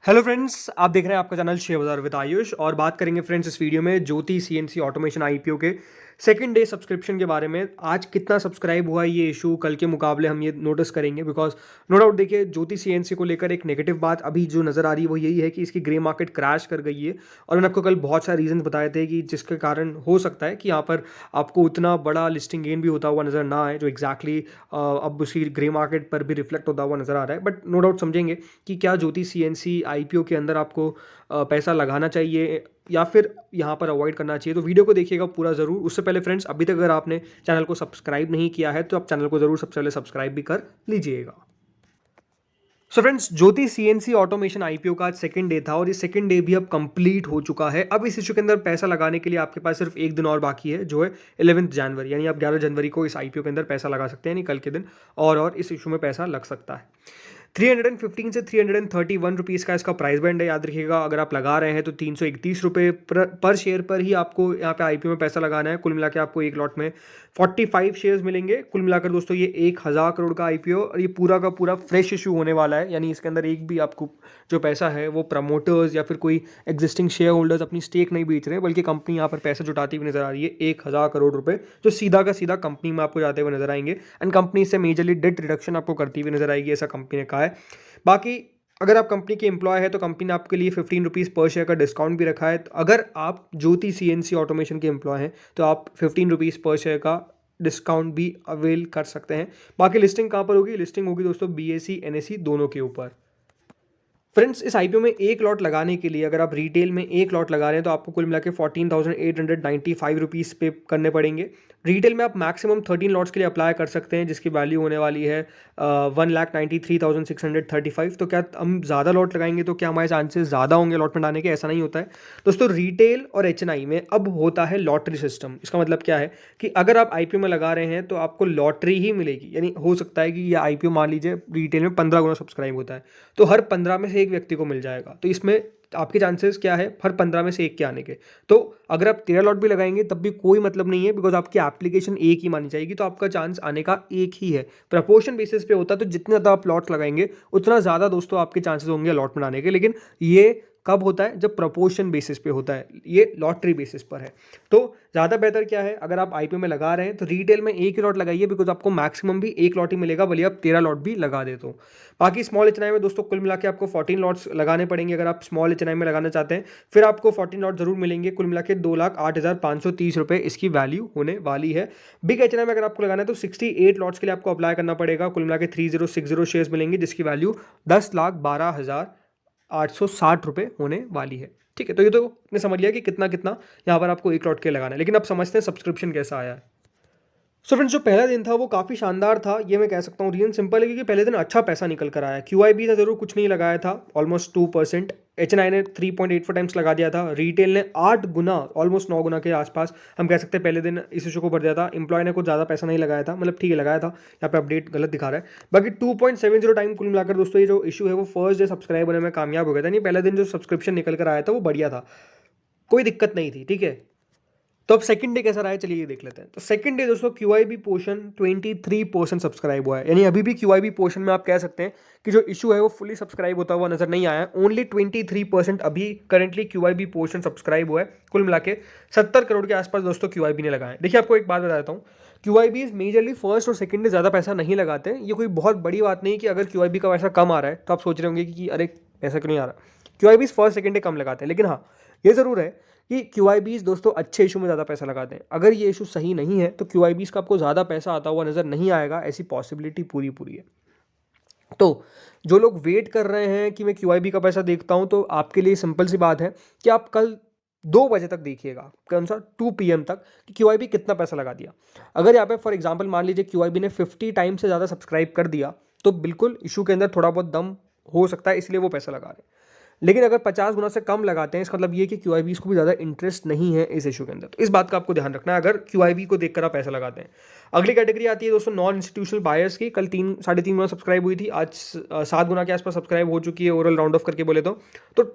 Hello friends, आप देख रहे हैं आपका चैनल शेयर बाजार विद आयुष और बात करेंगे फ्रेंड्स इस वीडियो में ज्योति सीएनसी ऑटोमेशन आईपीओ के सेकंड डे सब्सक्रिप्शन के बारे में। आज कितना सब्सक्राइब हुआ ये इशू कल के मुकाबले हम ये नोटिस करेंगे, बिकॉज नो डाउट देखिए ज्योति सीएनसी को लेकर एक नेगेटिव बात अभी जो नज़र आ रही है वो यही है कि इसकी ग्रे मार्केट क्रैश कर गई है। और मैंने आपको कल बहुत सारे रीजन बताए थे कि जिसके कारण हो सकता है कि यहाँ पर आपको उतना बड़ा लिस्टिंग गेन भी होता हुआ नज़र ना आए जो एग्जैक्टली अब उसकी ग्रे मार्केट पर भी रिफ्लेक्ट होता हुआ नज़र आ रहा है। बट नो डाउट समझेंगे कि क्या ज्योति सीएनसी आईपीओ के अंदर आपको पैसा लगाना चाहिए या फिर यहाँ पर अवॉइड करना चाहिए। तो वीडियो को देखिएगा पूरा ज़रूर। उससे पहले फ्रेंड्स, अभी तक अगर आपने चैनल को सब्सक्राइब नहीं किया है तो आप चैनल को ज़रूर सबसे पहले सब्सक्राइब भी कर लीजिएगा। सो फ्रेंड्स, ज्योति सीएनसी ऑटोमेशन आईपीओ का आज सेकंड डे था और ये सेकंड डे भी अब कंप्लीट हो चुका है। अब इस इशू के अंदर पैसा लगाने के लिए आपके पास सिर्फ एक दिन और बाकी है, जो है 11 जनवरी, यानी आप 11 जनवरी को इस आईपीओ के अंदर पैसा लगा सकते हैं, यानी कल के दिन और इस इशू में पैसा लग सकता है। 315 से 331 रुपीज़ का इसका प्राइस बैंड है, याद रखिएगा। अगर आप लगा रहे हैं तो 331 रुपये पर शेयर पर ही आपको यहाँ पे आईपीओ में पैसा लगाना है। कुल मिला के आपको एक लॉट में 45 शेयर्स मिलेंगे। कुल मिलाकर दोस्तों ये 1000 करोड़ का आईपीओ और ये पूरा का पूरा फ्रेश इशू होने वाला है, यानी इसके अंदर एक भी आपको जो पैसा है वो प्रमोटर्स या फिर कोई एग्जिस्टिंग शेयर होल्डर्स अपनी स्टेक नहीं बेच रहे हैं, बल्कि कंपनी यहाँ पर पैसा जुटाती हुई नजर आ रही है। 1000 करोड़ रुपए जो सीधा का सीधा कंपनी में आपको जाते हुए नजर आएंगे एंड कंपनी से मेजरली डेट रिडक्शन आपको करती हुई नजर आएगी, ऐसा कंपनी ने कहा है। बाकी अगर आप कंपनी के एम्प्लॉय है तो कंपनी ने आपके लिए 15 रुपीज़ पर शेयर का डिस्काउंट भी रखा है। तो अगर आप ज्योति सीएनसी ऑटोमेशन के एम्प्लॉय हैं तो आप 15 रुपीज़ पर शेयर का डिस्काउंट भी अवेल कर सकते हैं। बाकी लिस्टिंग कहाँ पर होगी? लिस्टिंग होगी दोस्तों बीएसई एनएसई दोनों के ऊपर। फ्रेंड्स, इस आईपीओ में एक लॉट लगाने के लिए अगर आप रिटेल में एक लॉट लगा रहे हैं तो आपको कुल मिला के 14,895 रुपीज़ पे करने पड़ेंगे। रिटेल में आप मैक्सिमम 13 लॉट्स के लिए अप्लाई कर सकते हैं, जिसकी वैल्यू होने वाली है 1,93,635। तो क्या हम ज़्यादा लॉट लगाएंगे तो क्या हमारे चांसेस ज़्यादा होंगे लॉटमेंट आने के? ऐसा नहीं होता है दोस्तों। रिटेल और एचएनआई में अब होता है लॉटरी सिस्टम। इसका मतलब क्या है कि अगर आप आईपीओ में लगा रहे हैं तो आपको लॉटरी ही मिलेगी, यानी हो सकता है कि ये आईपीओ मान लीजिए रिटेल में 15 गुना सब्सक्राइब होता है तो हर 15 में से एक व्यक्ति को मिल जाएगा। तो इसमें आपके चांसेस क्या है? हर 15 में से एक के आने के। तो अगर आप 13 लॉट भी लगाएंगे तब भी कोई मतलब नहीं है, बिकॉज आपकी एप्लीकेशन एक ही मानी जाएगी, तो आपका चांस आने का एक ही है। प्रपोर्शन बेसिस पे होता है, तो जितने ज़्यादा आप लॉट लगाएंगे उतना ज़्यादा दोस्तों आपके चांसेस होंगे अलॉटमेंट आने के। लेकिन ये कब होता है? जब प्रपोर्शन बेसिस पे होता है, ये लॉटरी बेसिस पर है। तो ज़्यादा बेहतर क्या है, अगर आप आईपीओ में लगा रहे हैं तो रिटेल में एक ही लॉट लगाइए, बिकॉज आपको मैक्सिमम भी एक लॉट ही मिलेगा, भले आप 13 लॉट भी लगा दे तो। बाकी स्मॉल एचएनआई में दोस्तों कुल मिला के आपको 14 लॉट्स लगाने पड़ेंगे अगर आप स्मॉल एचएनआई में लगाना चाहते हैं। फिर आपको 14 लॉट जरूर मिलेंगे। कुल मिला के 2,08,530 रुपये इसकी वैल्यू होने वाली है। बिग एचएनआई में अगर आपको लगाना है तो 68 लॉट्स के लिए आपको अप्लाई करना पड़ेगा। कुल मिला के 3060 शेयर्स मिलेंगे, जिसकी वैल्यू 10,12,860 रुपये होने वाली है। ठीक है, तो ये तो आपने समझ लिया कि कितना कितना यहाँ पर आपको एक लॉट के लगाना है। लेकिन अब समझते हैं सब्सक्रिप्शन कैसा आया है। सो फ्रेंड्स, जो पहला दिन था वो काफ़ी शानदार था, ये मैं कह सकता हूँ। रीजन सिंपल है क्योंकि पहले दिन अच्छा पैसा निकल कर आया। क्यूआईबी ने जरूर कुछ नहीं लगाया था, ऑलमोस्ट 2%। एचएनआई ने 3.84 टाइम्स लगा दिया था। रिटेल ने 8 गुना, ऑलमोस्ट 9 गुना के आसपास हम कह सकते हैं पहले दिन इस इशू को भर दिया था। एम्प्लॉय ने कुछ ज़्यादा पैसा नहीं लगाया था, मतलब ठीक है लगाया था, यहाँ पे अपडेट गलत दिखा रहा है। बाकी 2.70 टाइम कुल मिलाकर दोस्तों ये जो इशू है वो फर्स्ट डे सब्सक्राइब होने में कामयाब हो गया था। नहीं, पहले दिन जो सब्सक्रिप्शन निकल कर आया था वो बढ़िया था, कोई दिक्कत नहीं थी। ठीक है, तो अब सेकंड डे कैसा रहा है चलिए ये देख लेते हैं। तो सेकंड डे दोस्तों क्यूआईबी पोर्शन 23% सब्सक्राइब हुआ है, यानी अभी भी क्यूआईबी पोर्शन में आप कह सकते हैं कि जो इशू है वो फुली सब्सक्राइब होता हुआ नजर नहीं आया है। ओनली 23% अभी करंटली क्यूआईबी पोर्शन सब्सक्राइब हुआ है। कुल मिला के 70 करोड़ के आसपास दोस्तों क्यूआईबी ने लगाए। देखिए, आपको एक बात बता देता हूँ, क्यूआईबी मेजरली फर्स्ट और सेकंड डे ज़्यादा पैसा नहीं लगाते हैं। ये कोई बहुत बड़ी बात नहीं कि अगर क्यूआईबी का पैसा कम आ रहा है तो आप सोच रहे होंगे कि अरे पैसा क्यों नहीं आ रहा। क्यूआईबी फर्स्ट सेकंड डे कम लगाते हैं, लेकिन हाँ ये ज़रूर है कि क्यूआईबीज दोस्तों अच्छे इशू में ज़्यादा पैसा लगाते हैं। अगर ये इशू सही नहीं है तो क्यूआईबीज का आपको ज़्यादा पैसा आता हुआ नज़र नहीं आएगा, ऐसी पॉसिबिलिटी पूरी पूरी है। तो जो लोग वेट कर रहे हैं कि मैं क्यूआईबी का पैसा देखता हूं, तो आपके लिए सिंपल सी बात है कि आप कल 2 बजे तक देखिएगा, कौन सा 2 PM तक, कि क्यूआईबी कितना पैसा लगा दिया। अगर यहाँ पे फॉर एग्जांपल मान लीजिए क्यूआईबी ने 50 टाइम से ज़्यादा सब्सक्राइब कर दिया तो बिल्कुल इशू के अंदर थोड़ा बहुत दम हो सकता है, इसलिए वो पैसा लगा रहे हैं। लेकिन अगर 50 गुना से कम लगाते हैं, इसका मतलब ये कि क्यूआईबीज को भी ज़्यादा इंटरेस्ट नहीं है इस इशू के अंदर। तो इस बात का आपको ध्यान रखना है अगर क्यूआईबी को देखकर आप पैसा लगाते हैं। अगली कैटेगरी आती है दोस्तों नॉन इंस्टीट्यूशनल बायर्स की। कल 3-3.5 गुना सब्सक्राइब हुई थी, आज 7 गुना के आसपास सब्सक्राइब हो चुकी है ओवरऑल राउंड ऑफ करके बोले तो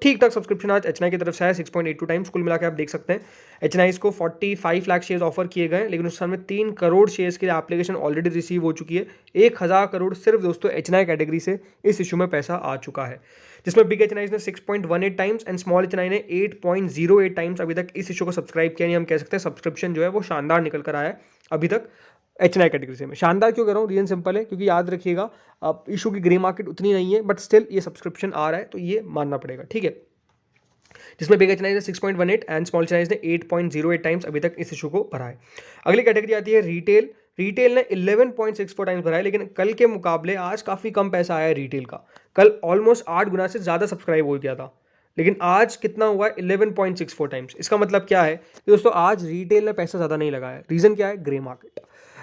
ठीक ठाक सब्सक्रिप्शन आज एचएनआई की तरफ से है 6.82 टाइम्स। कुल मिलाकर आप देख सकते हैं एचएनआई को 45 लाख शेयर ऑफर किए गए, लेकिन उस समय 3 करोड़ शेयर्स के लिए एप्लीकेशन ऑलरेडी रिसीव हो चुकी है। 1000 करोड़ सिर्फ दोस्तों एचएनआई कैटेगरी से इस इशू में पैसा आ चुका है, जिसमें बिग एचएनआई ने 6.18 टाइम्स एंड स्मॉल H9 ने 8.08 टाइम्स अभी तक इस इशू को सब्सक्राइब किया। नहीं, हम कह सकते हैं सब्सक्रिप्शन जो है वो शानदार निकल कर आया है अभी तक H9 कैटेगरी से। मैं शानदार क्यों कर रहा हूँ, रीजन सिंपल है, क्योंकि याद रखिएगा अब इशू की ग्रे मार्केट उतनी नहीं है, बट स्टिल ये सब्सक्रिप्शन आ रहा है तो ये मानना पड़ेगा, ठीक है। जिसमें बिग H9 ने 6.18 एंड स्मॉल H9 ने 8.08 टाइम्स अभी तक इस इशू को भरा है। अगली कैटेगरी आती है रिटेल। रिटेल ने 11.64 टाइम्स भरा है, लेकिन कल के मुकाबले आज काफ़ी कम पैसा आया है रिटेल का। कल ऑलमोस्ट 8 गुना से ज़्यादा सब्सक्राइब हो गया था, लेकिन आज कितना हुआ है, 11.64 टाइम्स। इसका मतलब क्या है कि दोस्तों आज रिटेल ने पैसा ज़्यादा नहीं लगाया। रीज़न क्या है, ग्रे मार्केट।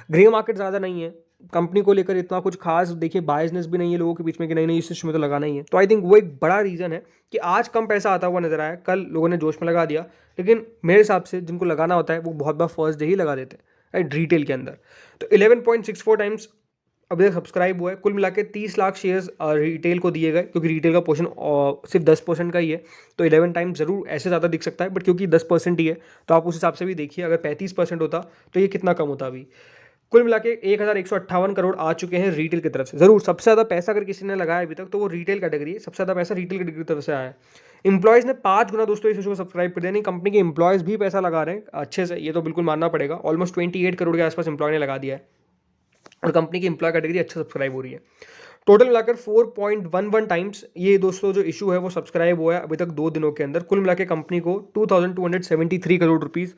ग्रे मार्केट ज़्यादा नहीं है, कंपनी को लेकर इतना कुछ खास देखिए बायसनेस भी नहीं है लोगों के बीच में कि नहीं इस इशू में तो लगाना ही है। तो आई थिंक वो एक बड़ा रीज़न है कि आज कम पैसा आता हुआ नजर आया। कल लोगों ने जोश में लगा दिया, लेकिन मेरे हिसाब से जिनको लगाना होता है वो बहुत बार फर्स्ट डे ही लगा देते हैं, राइट, रिटेल के अंदर। तो 11.64 टाइम्स अभी तक सब्सक्राइब हुआ है। कुल मिला के 30 लाख शेयर्स रिटेल को दिए गए, क्योंकि रिटेल का पोर्शन सिर्फ 10% का ही है। तो 11 टाइम्स जरूर ऐसे ज़्यादा दिख सकता है, बट क्योंकि 10% ही है तो आप उस हिसाब से भी देखिए। अगर 35% होता तो ये कितना कम होता अभी। कुल मिला के 1158 करोड़ आ चुके हैं रिटेल की तरफ से। जरूर सबसे ज़्यादा पैसा अगर किसी ने लगाया अभी तक तो वो रिटेल कैटेगरी है, सबसे ज़्यादा पैसा रिटेल कैटेगरी की तरफ से आया है। इंप्लॉयज़ ने 5 गुना दोस्तों इस इशू को सब्सक्राइब कर दिया। नहीं, कंपनी के इंप्लॉयज़ भी पैसा लगा रहे हैं अच्छे से, ये तो बिल्कुल मानना पड़ेगा। ऑलमोस्ट 28 करोड़ के आसपास इंप्लॉय ने लगा दिया है और कंपनी की इंप्लॉय कैटेगरी अच्छा सब्सक्राइब हो रही है। टोटल मिलाकर 4.11 टाइम्स ये दोस्तों जो इशू है वो सब्सक्राइब हुआ है अभी तक 2 दिनों के अंदर। कुल मिला के कंपनी को 2273 करोड़ रुपीज़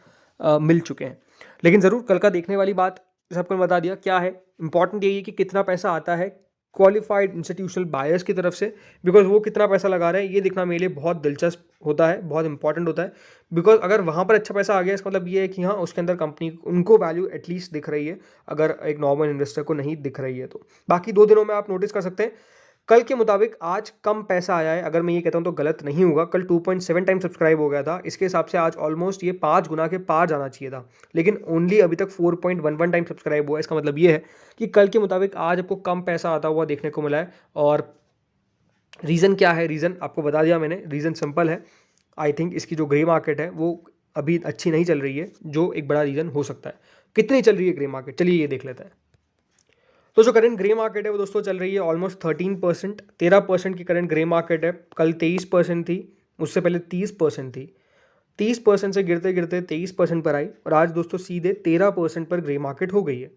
मिल चुके हैं। लेकिन ज़रूर कल का देखने वाली बात सबको बता दिया क्या है, इंपॉर्टेंट यही है कि कितना पैसा आता है क्वालिफाइड इंस्टीट्यूशनल बायर्स की तरफ से, बिकॉज वो कितना पैसा लगा रहे हैं ये देखना मेरे लिए बहुत दिलचस्प होता है, बहुत इंपॉर्टेंट होता है। बिकॉज अगर वहाँ पर अच्छा पैसा आ गया इसका मतलब ये है कि हाँ उसके अंदर कंपनी उनको वैल्यू एटलीस्ट दिख रही है, अगर एक नॉर्मल इन्वेस्टर को नहीं दिख रही है तो। बाकी 2 दिनों में आप नोटिस कर सकते हैं कल के मुताबिक आज कम पैसा आया है। अगर मैं ये कहता हूँ तो गलत नहीं होगा, कल 2.7 टाइम सब्सक्राइब हो गया था, इसके हिसाब से आज ऑलमोस्ट ये 5 गुना के पार जाना चाहिए था, लेकिन ओनली अभी तक 4.11 टाइम सब्सक्राइब हुआ है। इसका मतलब ये है कि कल के मुताबिक आज आपको कम पैसा आता हुआ देखने को मिला है। और रीज़न क्या है, रीज़न आपको बता दिया मैंने, रीज़न सिंपल है। आई थिंक इसकी जो ग्रे मार्केट है वो अभी अच्छी नहीं चल रही है, जो एक बड़ा रीज़न हो सकता है। कितनी चल रही है ग्रे मार्केट, चलिए ये देख लेते हैं। तो जो करंट ग्रे मार्केट है वो दोस्तों चल रही है ऑलमोस्ट 13%, 13% की करंट ग्रे मार्केट है। कल 23% थी, उससे पहले 30% थी। 30% से गिरते गिरते 23% पर आई और आज दोस्तों सीधे 13% पर ग्रे मार्केट हो गई है।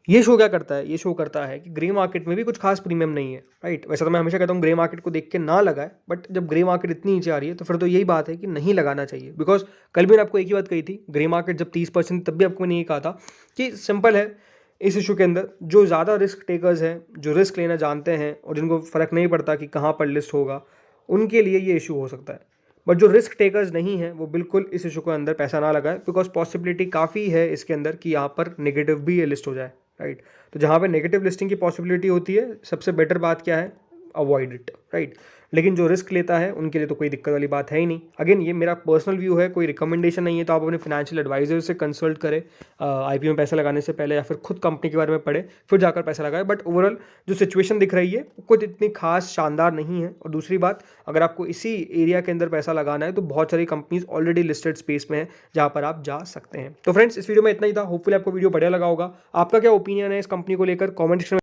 ये शो क्या करता है, ये शो करता है कि ग्रे मार्केट में भी कुछ खास प्रीमियम नहीं है, राइट। वैसे तो मैं हमेशा कहता हूँ ग्रे मार्केट को देख के ना लगाए, बट जब ग्रे मार्केट इतनी नीचे आ रही है तो फिर तो यही बात है कि नहीं लगाना चाहिए। बिकॉज कल भी मैंने आपको एक ही बात कही थी, ग्रे मार्केट जब 30% तब भी आपको मैंने ये कहा था कि सिंपल है इस इशू के अंदर जो ज़्यादा रिस्क टेकर्स हैं, जो रिस्क लेना जानते हैं और जिनको फ़र्क नहीं पड़ता कि कहाँ पर लिस्ट होगा, उनके लिए ये इशू हो सकता है। बट जो रिस्क टेकर्स नहीं हैं वो बिल्कुल इस इशू के अंदर पैसा ना लगाए, बिकॉज पॉसिबिलिटी काफ़ी है इसके अंदर कि यहाँ पर नेगेटिव भी ये लिस्ट हो जाए, राइट। तो जहाँ पे नेगेटिव लिस्टिंग की पॉसिबिलिटी होती है सबसे बेटर बात क्या है, अवॉइड इट, राइट। लेकिन जो रिस्क लेता है उनके लिए तो कोई दिक्कत वाली बात है ही नहीं। अगेन ये मेरा पर्सनल व्यू है, कोई रिकमेंडेशन नहीं है, तो आप अपने फाइनेंशियल एडवाइजर से कंसल्ट करें आईपीओ में पैसा लगाने से पहले, या फिर खुद कंपनी के बारे में पढ़े फिर जाकर पैसा लगाए। बट ओवरऑल जो सिचुएशन दिख रही है कुछ इतनी खास शानदार नहीं है। और दूसरी बात, अगर आपको इसी एरिया के अंदर पैसा लगाना है तो बहुत सारी कंपनीज ऑलरेडी लिस्टेड स्पेस में है जहाँ पर आप जा सकते हैं। तो फ्रेंड्स इस वीडियो में इतना ही था, होपफुली आपको वीडियो बढ़िया लगा होगा। आपका क्या ओपिनियन है इस कंपनी को लेकर, कॉमेंट सेक्शन